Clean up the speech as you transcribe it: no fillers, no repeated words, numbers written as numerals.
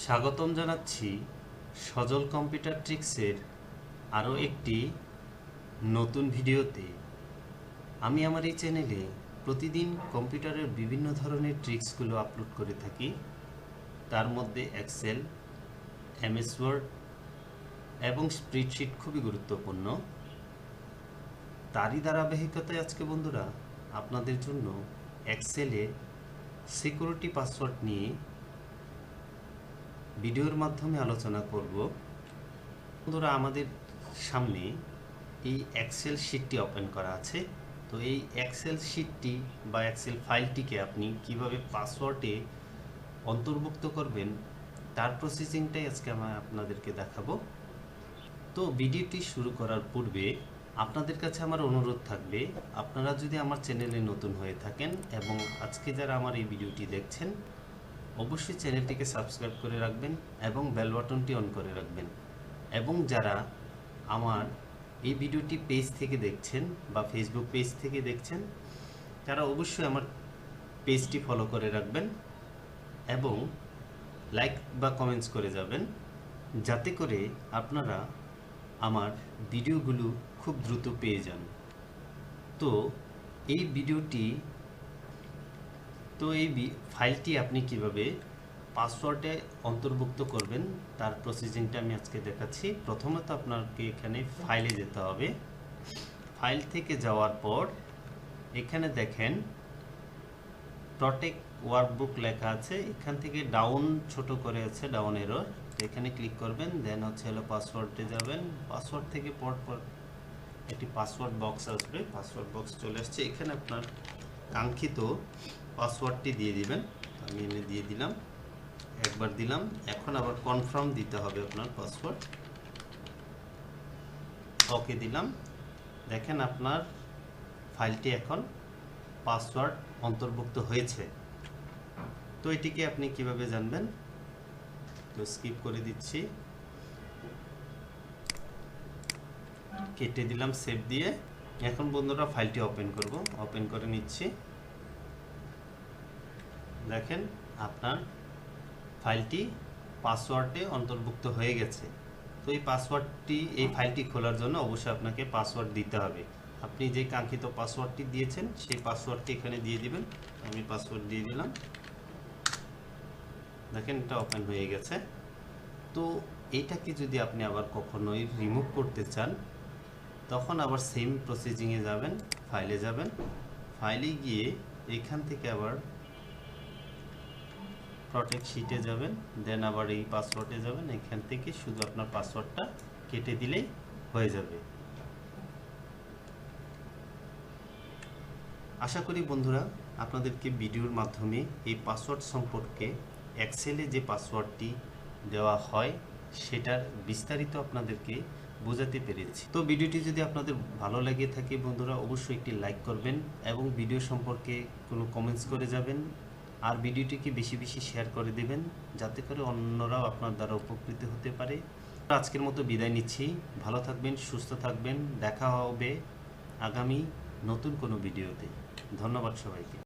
স্বাগতম জানাচ্ছি সজল কম্পিউটার ট্রিক্সের আরও একটি নতুন ভিডিওতে। আমি আমার এই চ্যানেলে প্রতিদিন কম্পিউটারের বিভিন্ন ধরনের ট্রিক্সগুলো আপলোড করে থাকি। তার মধ্যে এক্সেল, এমএস ওয়ার্ড এবং স্প্রেডশিট খুবই গুরুত্বপূর্ণ। তারই ধারাবাহিকতায় আজকে বন্ধুরা আপনাদের জন্য এক্সেলে সিকিউরিটি পাসওয়ার্ড নিয়ে ভিডিওর মাধ্যমে আলোচনা করব। বন্ধুরা, আমাদের সামনে এই এক্সেল শিটটি ওপেন করা আছে। তো এই এক্সেল শিটটি বা এক্সেল ফাইলটিকে আপনি কিভাবে পাসওয়ার্ডে অন্তর্ভুক্ত করবেন তার প্রসেসিংটাই আজকে আমি আপনাদেরকে দেখাবো। তো ভিডিওটি শুরু করার পূর্বে আপনাদের কাছে আমার অনুরোধ থাকবে, আপনারা যদি আমার চ্যানেলে নতুন হয়ে থাকেন এবং আজকে যারা আমার এই ভিডিওটি দেখছেন, অবশ্যই চ্যানেলটিকে সাবস্ক্রাইব করে রাখবেন এবং বেল বাটনটি অন করে রাখবেন। এবং যারা আমার এই ভিডিওটি পেজ থেকে দেখছেন বা ফেসবুক পেজ থেকে দেখছেন, তারা অবশ্যই আমার পেজটি ফলো করে রাখবেন এবং লাইক বা কমেন্টস করে যাবেন, যাতে করে আপনারা আমার ভিডিওগুলো খুব দ্রুত পেয়ে যান। তো এই ফাইলটি আপনি কিভাবে পাসওয়ার্ডে অন্তর্ভুক্ত করবেন তার প্রসেসিংটা আমি আজকে দেখাচ্ছি। প্রথমত আপনাকে এখানে ফাইলে যেতে হবে। ফাইল থেকে যাওয়ার পর এখানে দেখেন প্রটেক্ট ওয়ার্কবুক লেখা আছে, এখান থেকে ডাউন ছোট করে আছে, ডাউন এরর, এখানে ক্লিক করবেন। দেন হলো পাসওয়ার্ডে যাবেন। পাসওয়ার্ড থেকে পর একটি পাসওয়ার্ড বক্স আসবে, পাসওয়ার্ড বক্স চলে আসছে। এখানে আপনার কাঙ্ক্ষিত পাসওয়ার্ডটি দিয়ে দিবেন। আমি এনে দিয়ে দিলাম, একবার দিলাম। এখন আবার কনফার্ম দিতে হবে আপনার পাসওয়ার্ড। ওকে দিলাম। দেখেন আপনার ফাইলটি এখন পাসওয়ার্ড অন্তর্ভুক্ত হয়েছে। তো এটিকে আপনি কিভাবে জানবেন? তো স্কিপ করে দিচ্ছি, কেটে দিলাম সেভ দিয়ে। এখন বন্ধুরা ফাইলটি ওপেন করব, ওপেন করে নিচ্ছি। দেখেন আপনার ফাইলটি পাসওয়ার্ডে অন্তর্ভুক্ত হয়ে গেছে। তো এই ফাইলটি খোলার জন্য অবশ্যই আপনাকে পাসওয়ার্ড দিতে হবে। আপনি যে কাঙ্ক্ষিত পাসওয়ার্ডটি দিয়েছেন সেই পাসওয়ার্ডটি এখানে দিয়ে দিবেন। আমি পাসওয়ার্ড দিয়ে দিলাম। দেখেন এটা ওপেন হয়ে গেছে। তো এটাকে যদি আপনি আবার কখনোই রিমুভ করতে চান, তখন আবার সেম প্রসেসিংয়ে যাবেন, ফাইলে যাবেন। ফাইলে গিয়ে এখান থেকে আবার প্রটেক্ট শিটে যাবেন, দেন আবার এই পাসওয়ার্ডে যাবেন। এখান থেকে শুধু আপনার পাসওয়ার্ডটা কেটে দিলেই হয়ে যাবে। আশা করি বন্ধুরা আপনাদেরকে ভিডিওর মাধ্যমে এই পাসওয়ার্ড সম্পর্কে, এক্সেলে যে পাসওয়ার্ডটি দেওয়া হয় সেটার বিস্তারিত আপনাদেরকে বোঝাতে পেরেছি। তো ভিডিওটি যদি আপনাদের ভালো লেগে থাকে বন্ধুরা, অবশ্যই একটি লাইক করবেন এবং ভিডিও সম্পর্কে কোনো কমেন্টস করে যাবেন। আর ভিডিওটিকে বেশি বেশি শেয়ার করে দেবেন, যাতে করে অন্যরাও আপনার দ্বারা উপকৃত হতে পারে। আজকের মতো বিদায় নিচ্ছি। ভালো থাকবেন, সুস্থ থাকবেন। দেখা হবে আগামী নতুন কোনো ভিডিওতে। ধন্যবাদ সবাইকে।